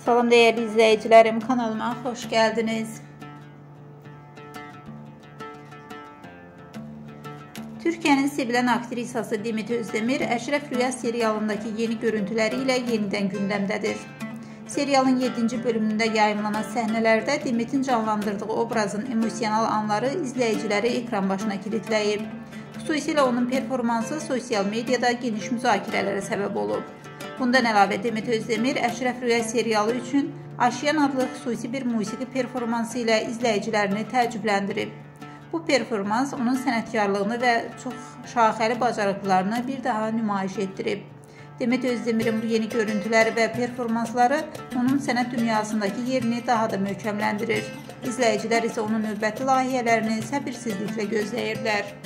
Salam değerli izleyicilerim, kanalıma hoş geldiniz. Türkiye'nin sevilen aktrisası Demet Özdemir, Əşrəf Rüya serialındaki yeni görüntüleriyle yeniden gündemdedir. Serialın 7. bölümünde yayımlanan səhnələrdə Demet'in canlandırdığı obrazın emosional anları izleyicileri ekran başına kilitləyib. Xüsusilə onun performansı sosial mediada geniş müzakirələrə səbəb olub. Bundan əlavə Demet Özdemir Əşrəf Rüya serialı üçün Aşiyan adlı xüsusi bir musiqi performansı ilə izləyicilərini təəccübləndirib. Bu performans onun sənətkarlığını və çox şaxəli bacarıqlarını bir daha nümayiş etdirib. Demet Özdemir'in bu yeni görüntüləri və performansları onun sənət dünyasındakı yerini daha da möhkəmləndirir. İzləyicilər isə onun növbəti layihələrini səbirsizliklə gözləyirlər.